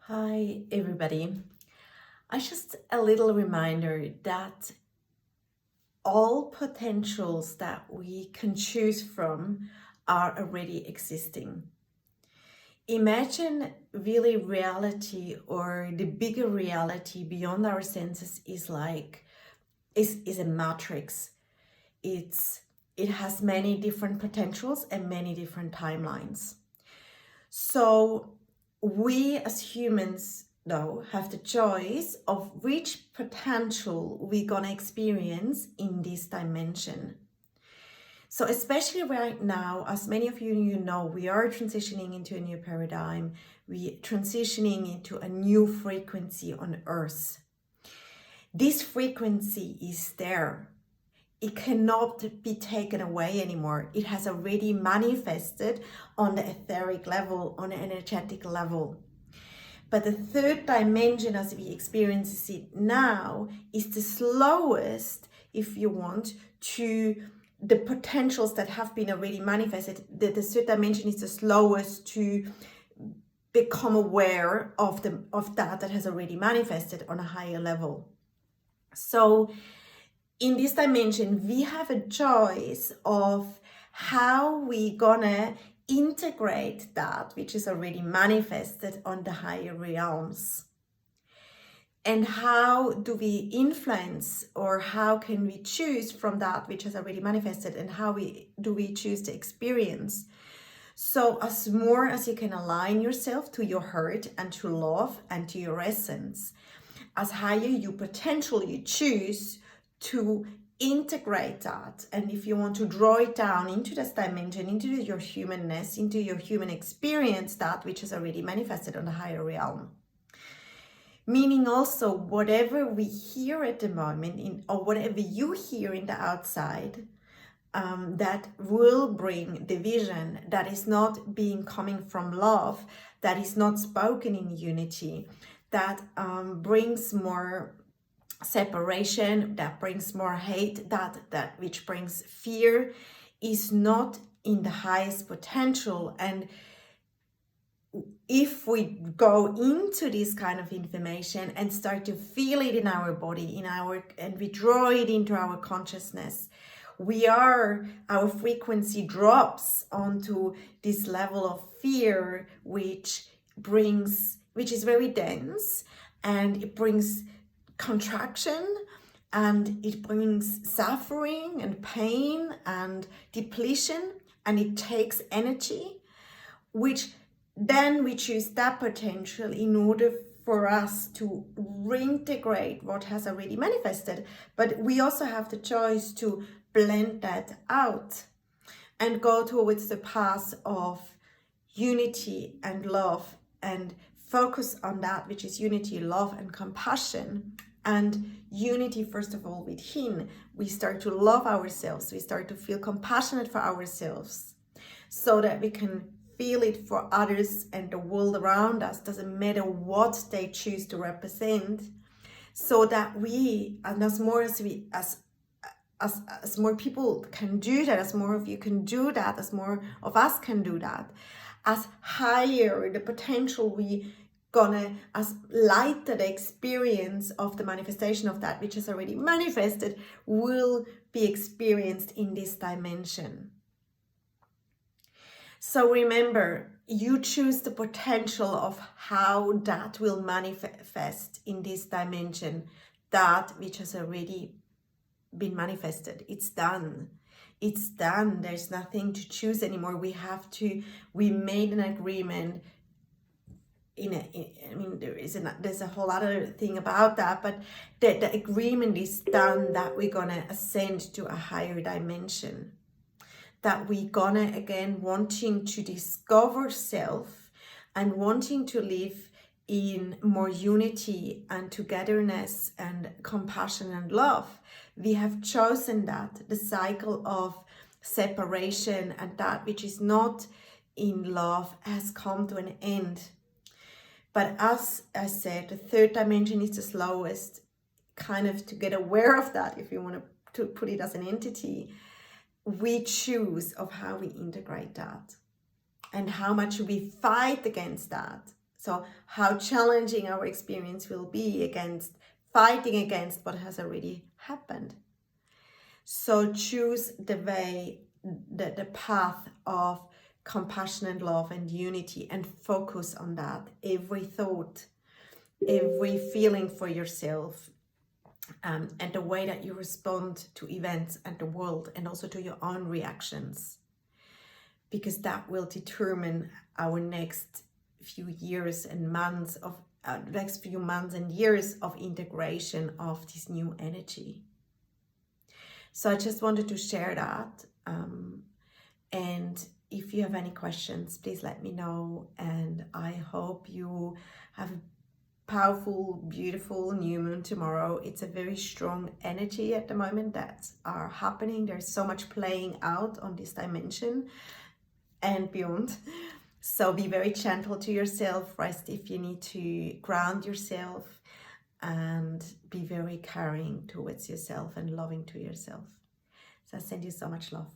Hi, everybody. Just a little reminder that all potentials that we can choose from are already existing. Imagine really reality, or the bigger reality beyond our senses is a matrix. It has many different potentials and many different timelines. So we as humans though have the choice of which potential we're gonna experience in this dimension. So especially right now, as many of you know, we are transitioning into a new paradigm. We're transitioning into a new frequency on Earth. This frequency is there. It cannot be taken away anymore. It has already manifested on the etheric level, on the energetic level. But the third dimension, as we experience it now, is the slowest, if you want, to the potentials that have been already manifested. The third dimension is the slowest to become aware of that has already manifested on a higher level. So in this dimension, we have a choice of how we gonna integrate that which is already manifested on the higher realms. And how do we influence, or how can we choose from that which has already manifested, and how do we choose to experience? So as more as you can align yourself to your heart and to love and to your essence, as higher you potentially choose to integrate that. And if you want to draw it down into this dimension, into your humanness, into your human experience, that which is already manifested on the higher realm. Meaning also, whatever we hear at the moment, or whatever you hear in the outside, that will bring division, that is not coming from love, that is not spoken in unity, that brings more separation, that brings more hate, that which brings fear, is not in the highest potential. And if we go into this kind of information and start to feel it in our body, and we draw it into our consciousness, our frequency drops onto this level of fear, which is very dense, and it brings contraction, and it brings suffering and pain and depletion, and it takes energy, which then we choose that potential in order for us to reintegrate what has already manifested. But we also have the choice to blend that out and go towards the path of unity and love, and focus on that which is unity, love, and compassion. And unity, first of all, within. We start to love ourselves. We start to feel compassionate for ourselves, so that we can feel it for others and the world around us. Doesn't matter what they choose to represent. So that we, and as more people can do that, as more of you can do that, as more of us can do that, as higher the potential we gonna, as lighter the experience of the manifestation of that which is already manifested will be experienced in this dimension. So remember, you choose the potential of how that will manifest in this dimension, that which has already been manifested. It's done. It's done. There's nothing to choose anymore. We made an agreement. There's a whole other thing about that, but the agreement is done that we're gonna ascend to a higher dimension. That we're gonna, again, wanting to discover self and wanting to live in more unity and togetherness and compassion and love. We have chosen that the cycle of separation and that which is not in love has come to an end. But as I said, the third dimension is the slowest, kind of to get aware of that, if you want to put it as an entity. We choose of how we integrate that and how much we fight against that. So how challenging our experience will be against fighting against what has already happened. So choose the way, the path of compassion and love and unity, and focus on that. Every thought, every feeling for yourself, and the way that you respond to events and the world, and also to your own reactions, because that will determine our next few years and months of next few months and years of integration of this new energy. So I just wanted to share that, and if you have any questions, please let me know, and I hope you have a powerful, beautiful new moon tomorrow. It's a very strong energy at the moment that are happening. There's so much playing out on this dimension and beyond. So be very gentle to yourself, rest if you need to, ground yourself, and be very caring towards yourself and loving to yourself. So I send you so much love.